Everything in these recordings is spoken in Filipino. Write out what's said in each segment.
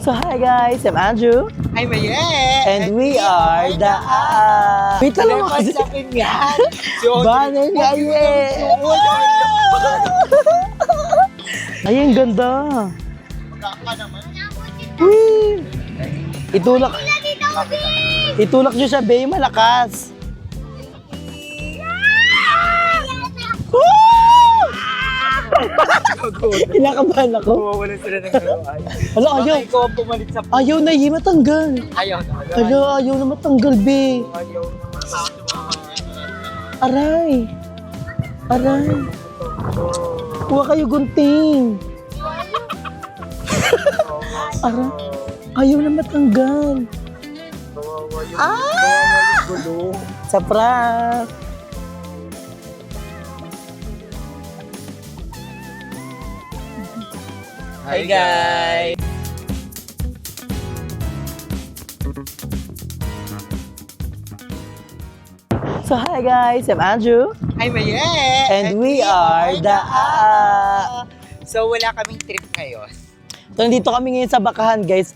So hi guys, I'm Andrew. I'm Maye. And we are the wait lang ako kasi. Sabihin yan. Banner ni Aye. Ay, ang ganda. Wee! Itulak nyo siya, Bay, malakas. Kinakabahan ako. Wala sila ng garuan. Hala, ayaw. Ikaw ang pumalit sa... Ayaw na, Yi, matanggal. Ayaw na. Hala, ayaw na matanggal, Bay. Ayaw na. Aray. Aray. Kuha kayo gunting. Aray. Ayaw na matanggal. Sa prank. Hi guys! So hi guys, I'm Andrew. I'm Maye. And we are the So wala kaming trip ngayon. So nandito kami ngayon sa Bakahan guys.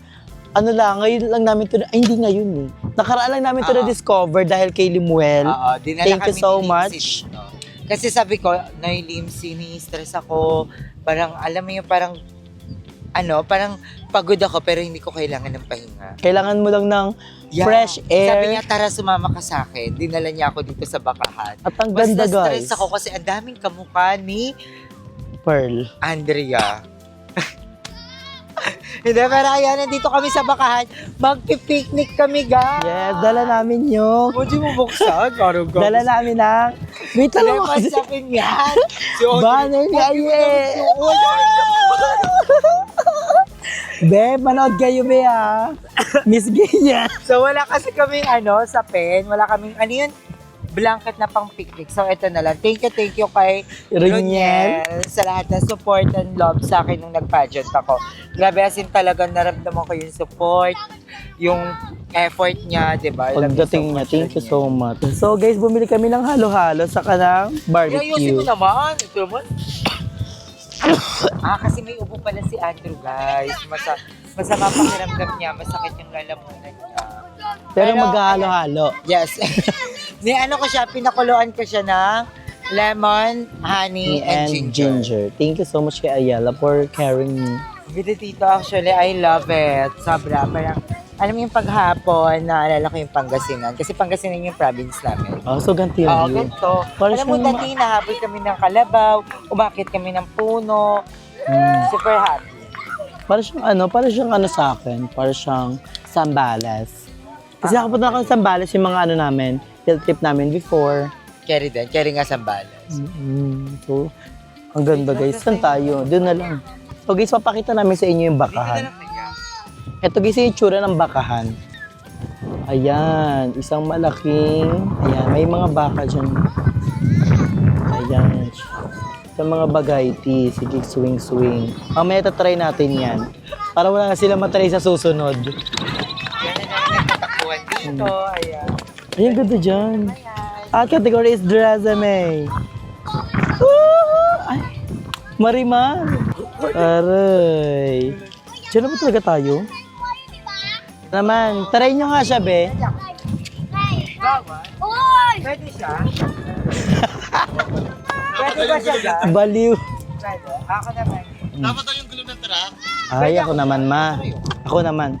Ano lang, ngayon lang namin to, ay hindi ngayon eh. Nakaraan lang namin to na-discover dahil kay Limuel. Dinala Thank you kami so ni much. Limsi dito. Kasi sabi ko, Nay Limsi, ni-stress ako. Parang, alam mo yung parang, parang pagod ako pero hindi ko kailangan ng pahinga. Kailangan mo lang ng fresh air. Sabi niya, tara sumama ka sa akin. Dinala niya ako dito sa Bakahan. At ang ganda Mas guys. na-stress ako kasi ang daming kamukha ni Pearl. Andrea. Hindi, pero ayan, nandito kami sa Bakahan. Magpipiknik kami, guys. Yes, dala namin yung... Hindi mo buksan. Dala namin ang... Wait lang ako kasi. Sabihin yan. Banner ni Aye. Be, manood kayo, Be, ha? Miss Gay niya. So, wala kasi kaming sa pen. Wala kaming, blanket na pang picnic. So, ito na lang. Thank you kay Roniel. sa lahat ng support and love sa akin nung nag-pageant ako. Grabe, as in talagang naramdaman ko yung support, yung effort niya, di ba? Pagdating niya, thank you so much. So guys, bumili kami ng halo-halo sa kanang Ayusin barbecue. mo naman. Ito naman. Kasi may ubo pala si Andrew, guys. Masama pakiramdam niya. Masakit yung lalamunan niya. Pero maghahalo-halo. Yes. Ko siya, pinakuluan ko siya ng lemon, honey, and ginger. Thank you so much kay Ayala for carrying me. Video dito, actually, I love it. Sobra. Parang, alam mo yung paghapon, naalala ko yung Pangasinan. Kasi Pangasinan yung province namin. Oh, so ganti yun. Ganito. Para Alam mo, siyang dati nahabol kami ng kalabaw, umakit kami ng puno. Super happy. Para siyang sa akin. Para siyang Sambales. Kasi nakapunta ako sa Sambales yung mga namin, field trip namin before. Carry din. Carry nga Sambales. So, ang ganda guys. Saan tayo? Doon na lang. So guys, papakita namin sa inyo yung Bakahan. Ito guys, yung itsura ng Bakahan. Ayan, isang malaking, ayan, may mga baka dyan. Ayan. Sa mga bagay, sige, swing. Mamaya tatry natin yan. Para wala na sila matry sa susunod. Yan na nagtatakbuhan dito. Ayan. Ayan, ganda dyan. At category is resume. Ay, Marimar. Aray. Diyan na ba talaga tayo? Naman, try nyo nga siya, Be. Pwede siya? Pwede ba siya dyan? Baliw. Pwede. Ako naman. Dapat daw yung gulo ng truck. Ay, ako naman, ma. Ako naman.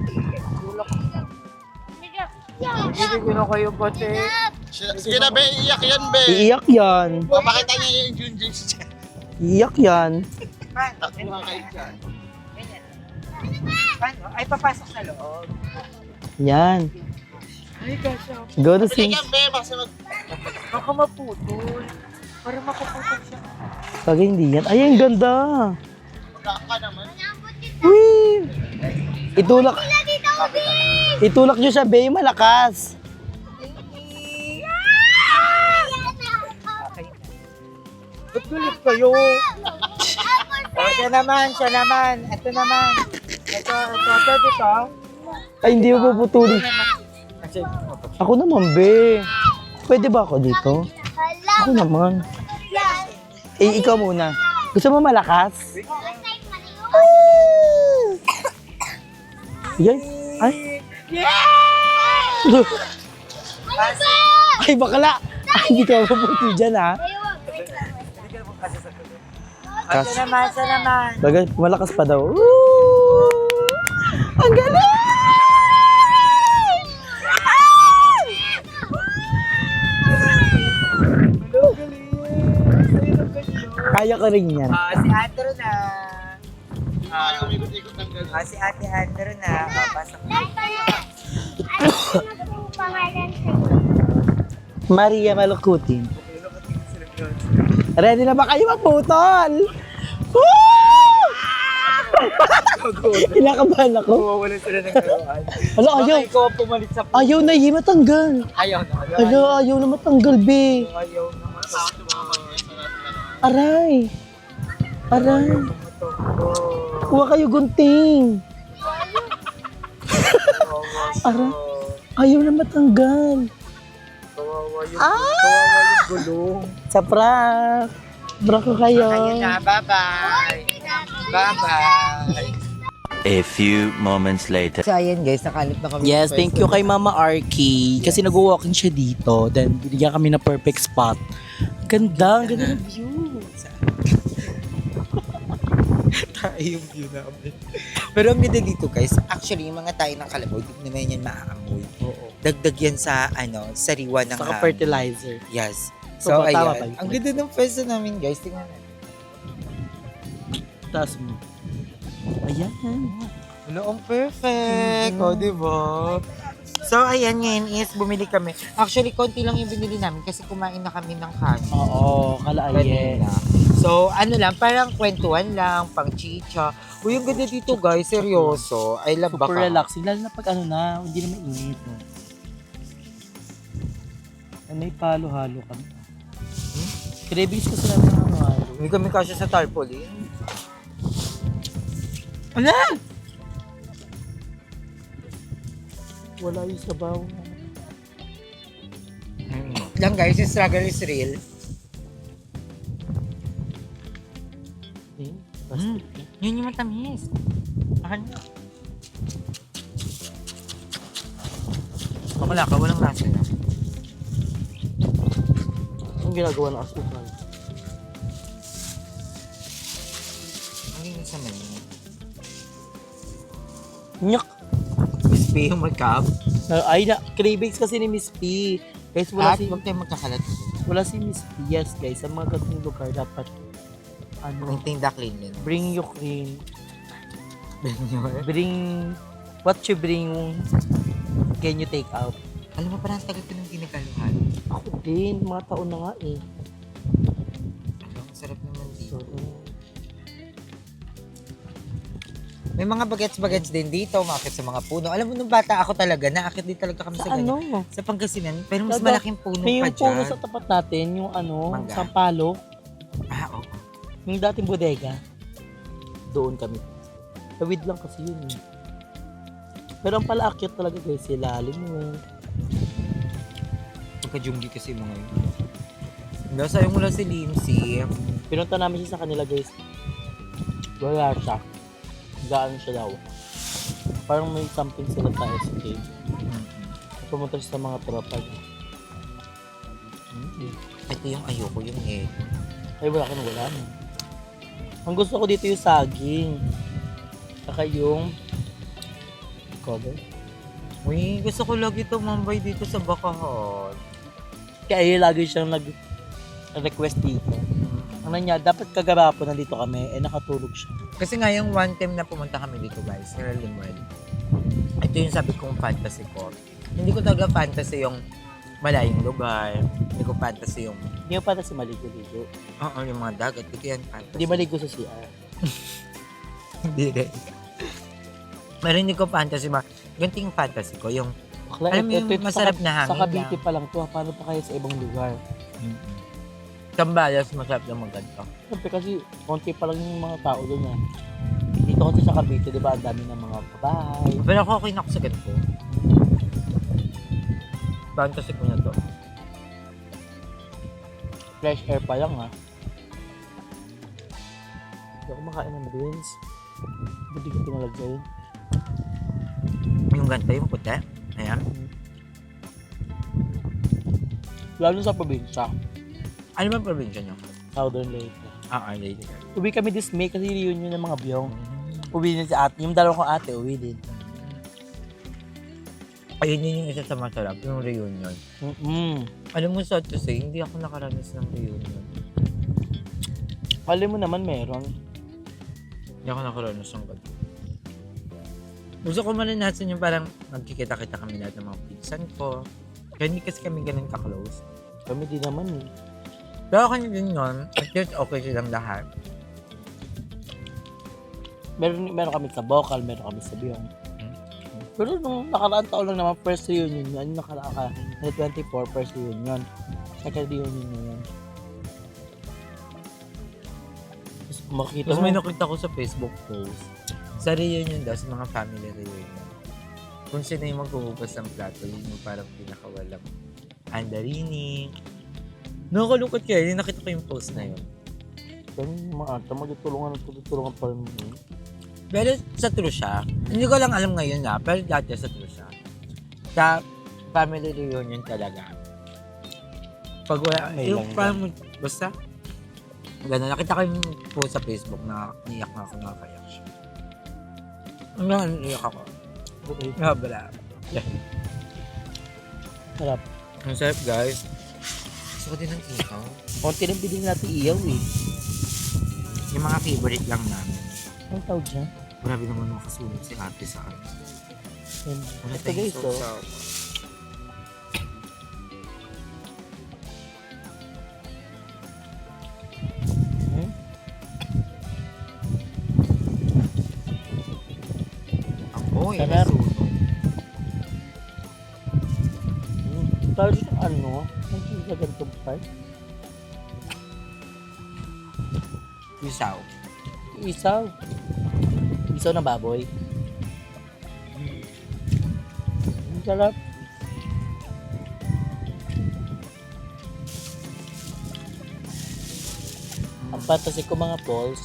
Hindi ko na kayo pati. Sige na, be. Iyak yan, be. Iiyak yan. Papakita niya yung Junjun siya. Iiyak yan. Takbo ka kayo dyan. Paano? Ay, papasok sa loob. Yan. Ay, gasya. Go to Sige sing. yan, be. Baka maputol. Para makaputol siya. Pag hindi yan. Ay, ang ganda. Magkaka ka naman. Wee! Itulak nyo siya, Be, malakas. Ba't galit kayo? Siya naman. Ito naman. Ito, pwede ka? Ay, hindi ko puputulin. Kasi, Ako naman, Be. Pwede ba ako dito? Ako naman. Eh, ikaw muna. Gusto mo malakas? Yan. Ay. Ay, bakla. Ay, hindi ka mabuti dyan, ha? Asa naman, asa naman. Bagay, malakas pa daw. Woo! Ang galing! Ay! Kaya ko rin yan. Si Andrew na. Ayaw umikot-ikot ng gano'n. Si Ate Andrew na. Pasok na. Maria Malukutin. Ready na ba kayo maputol? Woo! Kinakabahan ako. Wala sila ng karuan. Ala, ayaw. Ikaw ang pumalit sa Ayaw na, matanggal. Ayaw na. Ala, ayaw na matanggal, be. Ayaw na. Aray. Aray. Huwag kayo gunting. Aray. Ayaw na matanggal. Kawawa yung gulong. Sa prank. Prank ko kayo. Ayun na, bye-bye. Bye-bye. A few moments later. So ayan guys, nakalip na kami. Yes, thank you kay Mama Arky. Kasi nag-walking siya dito. Then, binigyan kami ng perfect spot. Ganda, ang ganda ng view. Tayo yung view namin. Pero ang ganda dito guys, actually yung mga tayo ng kalabaw, hindi naman yan maaamoy. Oo. Dagdag yan sa sariwa ng Saka hangin. fertilizer. Yes. So, So, tama ba ayan. yun? Ang ganda ng pwesto namin guys. Tingnan natin. Taas mo. Ayan. Wala, ang perfect. O, diba? So, ayan ngayon is bumili kami. Actually, konti lang yung binili namin kasi kumain na kami ng kanin. Oo, kalaaye. Kanina. So, ano lang, parang kwentuhan lang, pang chicha. Uy, ang ganda dito guys, seryoso. I love Super baka. relaxing. Lalo na pag ano na, hindi na mainit. No? Ay, may palo-halo kami. Cravings kasi namin ng halo. Hindi kami kasya sa tarpaulin. Ano? Wala yung sabaw. Lang guys, yung struggle is real. Yun yung matamis. Akan na. Wala ka, walang lasa na. Ang ginagawa ng asukal. Ang linis naman yun. Nyak! Miss P yung mag-cup. Ay na, cravings kasi ni Miss P. Guys, At huwag tayong magkakalat. wala si Miss P. Yes, guys, sa mga ganung lugar dapat ano, Ang tinda clean yun. bring your cream. Bring, what you bring, can you take out? Alam mo, parang tagal ko nang ginagaluhan. Ako din, mga taon na nga eh. Ang sarap naman dito. So, May mga bagets-bagets din dito, makakit sa mga puno. Alam mo, nung bata ako talaga, naakit din talaga kami sa sa ganyan. ano? Sa Pangasinan, pero mas Daga- malaking puno May pa yung puno dyan. sa tapat natin, yung ano, Mangga. sampalo, Oo. yung dating bodega. Doon kami. Tawid lang kasi yun eh. Pero ang palaakyat talaga guys, sila alim mo. Pagka-junggi kasi mga yun. Hanggang sa'yo mula si Lindsay. Pinunta namin siya sa kanila guys. Wala siya. Gaan siya daw. Parang may something sila sa SK. Pumunta siya sa mga tropa niya. Ito yung ayoko, yung egg. Ay wala na. Ang gusto ko dito yung saging. Saka yung cover. Uy, gusto ko lagi tumambay dito sa Bakahan. Kaya lagi siyang nag-request dito. Ano niya, dapat kagabapon nandito kami, nakatulog siya. Kasi nga yung one time na pumunta kami dito guys, sa Limuel. Ito yung sabi kong fantasy ko. Hindi ko talaga fantasy yung malayong lugar. Hindi ko fantasy yung, Hindi mo pata si maligo-ligo. yung mga dagat. Ito yan fantasy. Hindi maligo sa CR. Hindi rin. Pero hindi ko fantasy ganting fantasy ko, yung Bakla, alam mo yung masarap na hangin Sa Cavite lang. pa lang to, paano pa kayo sa ibang lugar? Tambayas, masarap na maganda. Siyempre kasi, konti pa lang yung mga tao doon yan. Dito kasi sa Cavite, di ba, ang dami ng mga bahay. Pero ako okay na ako sa ganito. Fantasy ko na to. Fresh air pa lang ha. Hindi ako makain ng beans. Buti ko pinalagay. ganito, yung puti. Ayan. Lalo sa probinsya, Ano bang probinsya niyo? Southern Leyte. Lady. Uwi kami this May kasi reunion ng mga biyong. Uwi din si ate. Yung dalawa kong ate, uwi din. Ayun yun yung isa sa masarap, yung reunion. Alam mo, sad to say, hindi ako nakaranas ng reunion. Alam mo naman meron. Hindi ako nakaranas ng ganito. Gusto ko maranasan yung parang magkikita-kita kami lahat ng mga pinsan ko. Kaya hindi kasi kami ganun ka-close. Kami din naman eh. Pero kanya din yun, at least okay silang lahat. Meron kami sa Bokal, meron kami sa Biyong. Pero nung nakaraan taon lang naman, first reunion yun. Yung nakaraan ka, 24, first reunion. Second reunion na yun. Tapos makikita Tapos mo, may nakita ko sa Facebook post. Sa reunion daw, sa mga family reunion. Kung sino yung maghuhugas ng plato, yun yung parang pinakawalang andarini. Nakakalungkot kaya, yung nakita ko yung post na yun. yung mga ata, magtutulungan pa rin mo. Pero sa true siya, hindi ko lang alam ngayon pero dati sa true siya. Sa family reunion talaga. Pag wala, May yung lang parang, basta, gano'n, nakita ko yung post sa Facebook na niyak na ako nakakayak siya. Hanggang niyak ako. Okay. Nabala. Sarap. Ang sarap guys. Gusto ko din ng ihaw. Konti lang bilhin natin iyaw eh. Yung mga favorite lang namin. Ang tawag dyan? Grabe naman makasunod si ate sa akin. Wala Ito tayong guys, oh. sausaw. Ako, Sarap. nasunog. Tapos ano, ang sa ganitong part? Isaw. Isaw. Isaw na baboy. Ang sarap. Ang fantasy ko mga balls.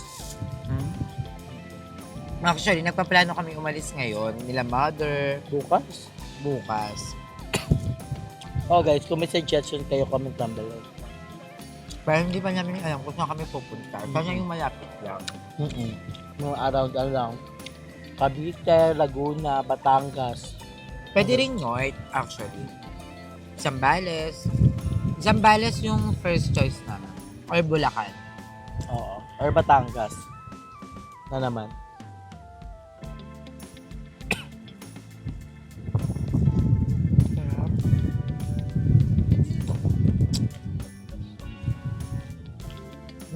Actually, nagpaplano kami umalis ngayon. Nila mother, Bukas. bukas. Oh guys, kung may suggestion kayo, comment down below. Pero hindi pa namin alam kung saan kami pupunta. Sana yung malapit lang. Mga around. Cavite, Laguna, Batangas. Pwede rin north, actually. Zambales. Zambales yung first choice namin. Or Bulacan. Oo. Or Batangas. Na naman.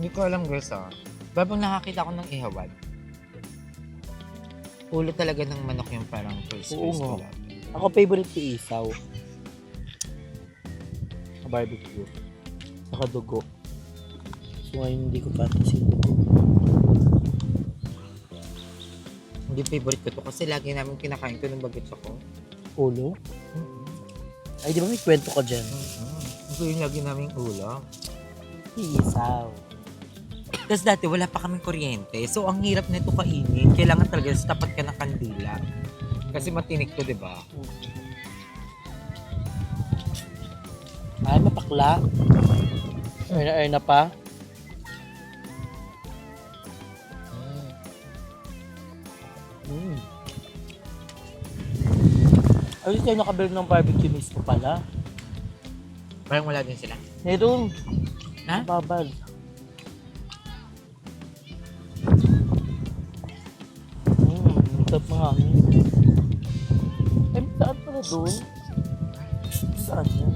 Hindi ko alam guys Babang nakakita ko ng ihawan. Ulo talaga ng manok yung parang first Oo choice ko nga. lang. Ako favorite ko isaw. Barbecue. Saka dugo. So ngayon hindi ko fantasy dugo. Hindi favorite ko to kasi lagi namin kinakain ko ng bagets ako. Ulo? Ay, di ba may kwento ka dyan? Ito yung lagi namin ulo. Isaw. Tapos dati wala pa kaming kuryente. So ang hirap nito kainin. Kailangan talaga sa tapat ka ng kandila. Kasi matinik to, di ba? Ay, mapakla. Earn na pa. Ay, tayo nakabili ng barbecue mismo pala. Parang wala din sila. Meron. Ha? Babal. Sarap mga hangin. Eh, saan pala doon? Saan yan?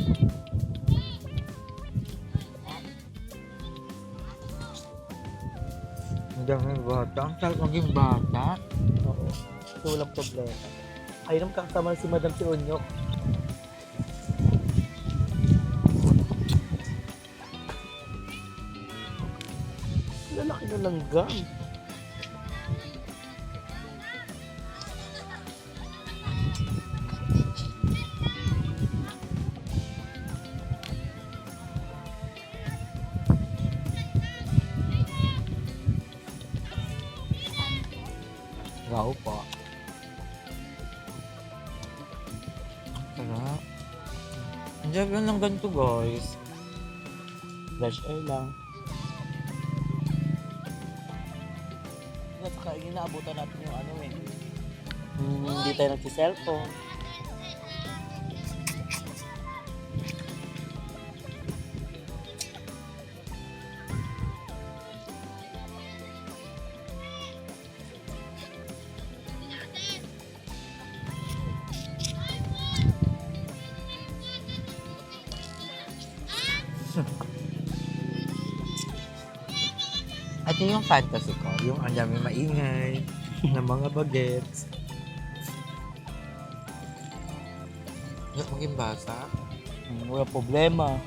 Ang daming bata. Ang sarap maging bata. Oo. So, walang problema. Ay, naman kakasama si Madam si Onyok. Lalaki na langgam. Wow po. Sarap. Ang sarap lang ng ganito, guys. Fresh air lang. At saka inaabutan natin yung ano eh. Hindi tayo nagsi-cellphone. At yun yung fantasy ko, yung ang dami maingay ng mga bagets. Yung maging basa. Wala problema.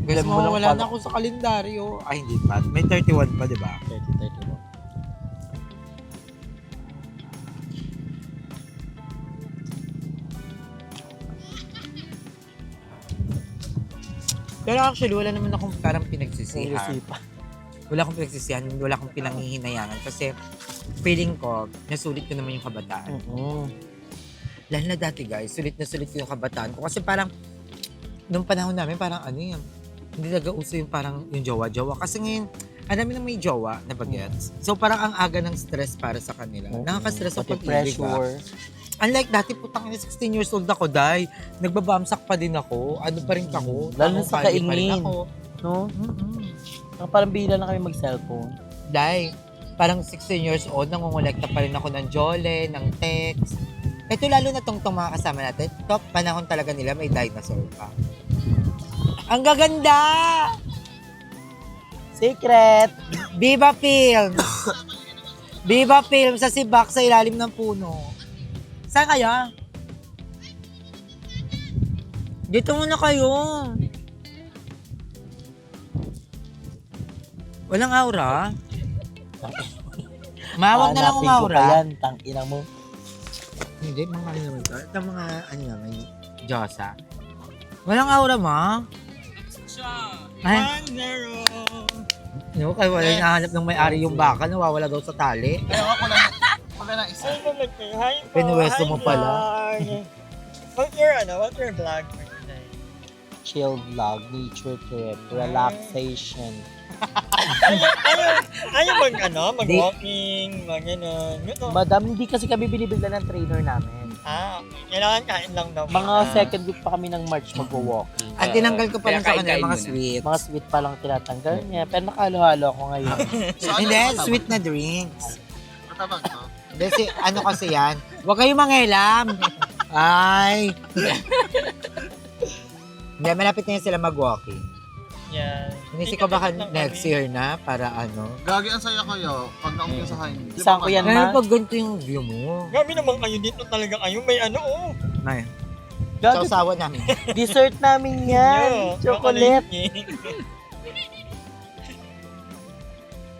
Guys, Alam mo lang mawawala pala- na ako sa kalendaryo. Ay, hindi pa. May 31 pa, di ba? 30. Pero actually, wala naman akong parang pinagsisihan. Sipa. Wala akong pinagsisihan, wala akong pinanghihinayangan. Kasi feeling ko, nasulit ko naman yung kabataan. Lalo na dati guys, sulit ko yung kabataan ko. Kasi parang, nung panahon namin, parang ano yun, hindi nag-uso yung parang yung jowa-jowa. Kasi ngayon, ang dami nang may jowa na bagets. So parang ang aga ng stress para sa kanila. Nakaka-stress Pati ako pag-ibig. pressure. Unlike dati, putang ina, 16 years old ako, day. Nagbabamsak pa din ako. Ano pa rin ako. Lalo na sa Kalye pa rin kaingin. ako. No? Parang bihira na kami mag-cellphone. Day, parang 16 years old, nangungulekta pa rin ako ng jole, ng text. Ito lalo na tong mga kasama natin. Top panahon talaga nila, may dinosaur pa. Ang gaganda! Secret! Viva Films! Viva Films sa Sibak sa ilalim ng puno. Saan kaya? Dito muna kayo. Walang aura? Mawag na lang Hanapin ko umaura. pa yan, tangina mo. Hindi, mga ano naman to. Ito mga ano naman, Diyosa. Walang aura, ma? Ay, 1-0. no, kaya wala yung nahanap ng may-ari yung baka, nawawala daw sa tali. Ayaw ako lang. Pagka na isa. Pinuwesto mo pala. What's your vlog for today? Chill vlog, nature trip, relaxation. Ayaw mag-walking, mag-ganon. Madam, hindi kasi kami binibigla ng trainer namin. Kailangan kain lang daw. Mga second week pa kami ng March magwo-walking. At tinanggal ko pa lang sa Kaya kanila kain-kain mga muna. sweets. Mga sweet pa lang tinatanggal niya. Pero nakahalo-halo ako ngayon. Hindi, sweet na drinks. Matabang to. Hindi, ano kasi yan? Huwag kayong manghilam. Ay. Hindi, malapit na yan sila mag-walking. Yeah. Inisip ko baka next year na para ano. Gagi ang saya kayo pag naumpisahan sa hain. Saan ko yan, Kaya ma? pag ganito yung view mo. Gabi naman kayo dito talaga kayo. May Ay, Gago, sausawa namin. dessert namin yan. Chocolate.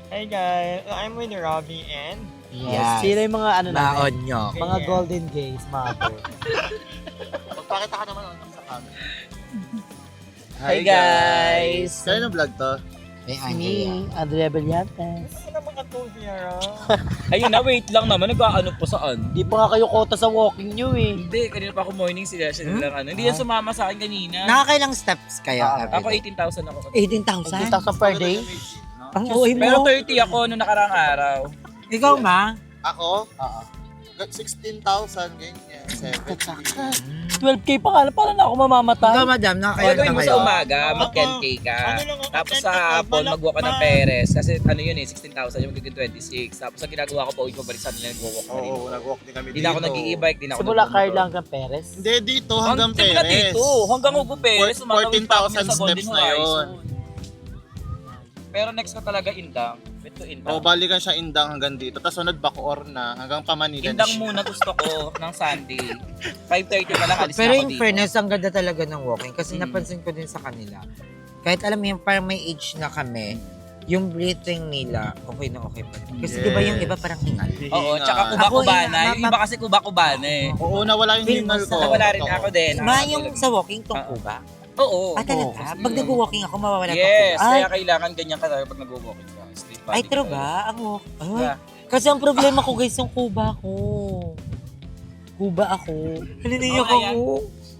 Hey guys, I'm with Robbie and Yes. Sino yung mga ano namin? Baon nyo. Mga golden gays, mga po. magpakita ka naman sa camera. Hi guys! Kaya na vlog to? May Me, Angela. Andrea Bellantes. Ano naman ka to, Fiera? Ayun na, wait lang naman. Nag-ano po saan? Di pa nga kayo kota sa walking nyo eh. Hindi, kanina pa ako morning sila. Sila lang ano. Hindi yan sumama sa akin kanina. Nakakailang steps kayo? Ako everyday? 18,000 ako. 18,000? 2,000 per day. Ang uwi Pero mo. 30 ako noong nakaraang araw. Ikaw, ma? Ako? Oo. 16,000, ganyan. 70. 12K pa ka, paano na ako mamamatay? Ikaw, madam, Kaya nakakailan na gawin mo kayo? sa umaga, mag-10K ka. Ano lang ako, Tapos 10K sa hapon, ka. mag-walk ka ng Perez. Kasi ano yun eh, 16,000 yung magiging 26. Tapos ang ginagawa ko pa, uwi ko balik sa nila nag-walk pa rin. Oo, nag-walk din kami Hindi na ako nag-i-bike, di na ako Simula nagmumotor. Carla hanggang Perez. Hindi, dito hanggang Simula Perez. dito, hanggang Ugo Perez. 14,000 steps na yun. Pero next ko talaga Indang. Ito Indang. O, balikan siya Indang hanggang dito. Tapos sunod Bacoor na hanggang Pamanila na Indang siya. muna gusto ko ng Sunday. 5:30 pa lang, alis Pero na ako yung dito. fairness, ang ganda talaga ng walking. Kasi Mm. napansin ko din sa kanila. Kahit alam mo yung parang may age na kami, yung breathing nila, okay na okay pa. Kasi di ba yung iba parang hingal? Oo, tsaka Ako, kuba-kubana. Yung ma- iba kasi kuba-kubana eh. Oo, nawala yung Feel hingal mo ko. sa- Nawala rin ako din. Ma, yung sa walking, tungko ba? Oo. Ah, talaga? Pag nag-walking ako, mawawala Yes, tungko. Ay, kaya kailangan ganyan ka talaga pag nag-walking ka. Street ay, body true ka. ba? Ang walk. Ay, Yeah. kasi ang problema ko guys, yung kuba ko. Kuba ako. Halinayak Okay, ako.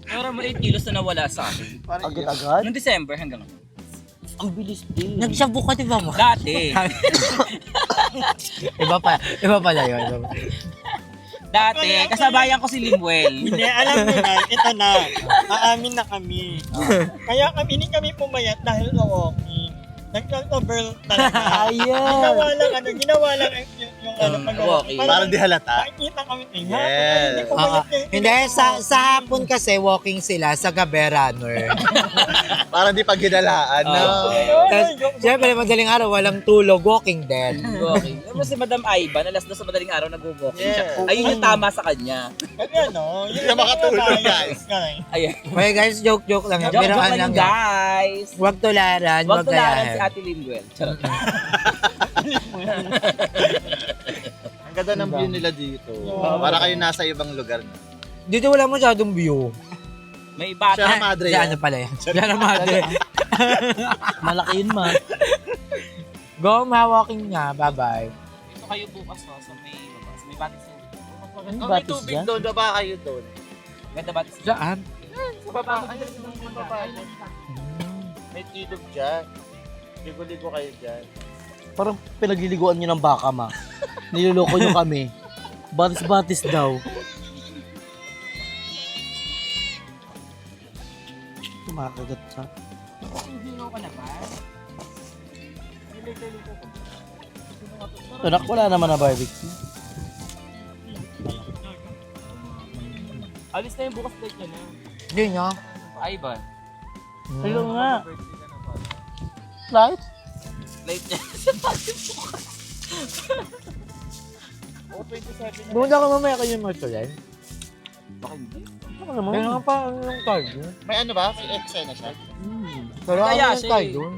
Pero mo 8 kilos na nawala sa akin. Agad-agad? Noong December hanggang ngayon. Ang bilis din. Nagsabu ka, di ba mo? Dati. Iba pala yun. Dati. Kasabayan ko si Limuel. Hindi, alam mo na, ito na. Aamin na kami. Kaya kami, hindi kami pumayat dahil sa walking. Nag-overall talaga. Ginawa lang yung walking. Parang di halata. Nakikita kami, Yes. hindi pumayat Hindi, sa hapon kasi walking sila, sa gabi runner. Parang di paghinalaan, no? Siyempre, madaling araw, walang tulog, walking din. Walking. Pero si Madam Aiba, alas 2 sa madaling araw nag-walking siya. Yes. Ayun yung tama sa kanya. Kaya no, Hindi na makatulog, guys. Ayun. Okay guys, joke lang. Joke Biruan lang lang yun, yan. guys. Huwag tularan, Huwag huwag tularan si gayahin. Ate Limuel. Charot. Ang ganda ng view nila dito. Para kayo nasa ibang lugar na. Dito wala masyadong view. May bata. Sierra Madre Diyan yan. ano pala yan? Sierra Madre. Malaki yun, ma. Go, ma-walking nga. Bye-bye. Ito kayo bukas no, sa may labas. May batis yun. May batis dyan? doon, baba kayo doon. Ganda batis. Saan? Sa baba, may tilog dyan. Ligo-ligo kayo dyan. Parang pinagliliguan nyo ng baka, ma. Niloloko nyo kami. Batis-batis daw. Kumakagat ka. Hindi ka na ba? Anak, wala naman na barbecue. Alis na yung bukas flight niya na. Hindi nga. Aiba. Hello nga. Flight? Flight niya. Bumunta ka mamaya kayo yung Martulen. Baka hindi. Ano naman? Kaya nga pa, ano yung card yun? May ano ba? Si Excel na siya? Pero ano Kaya yung siya card eh. yun?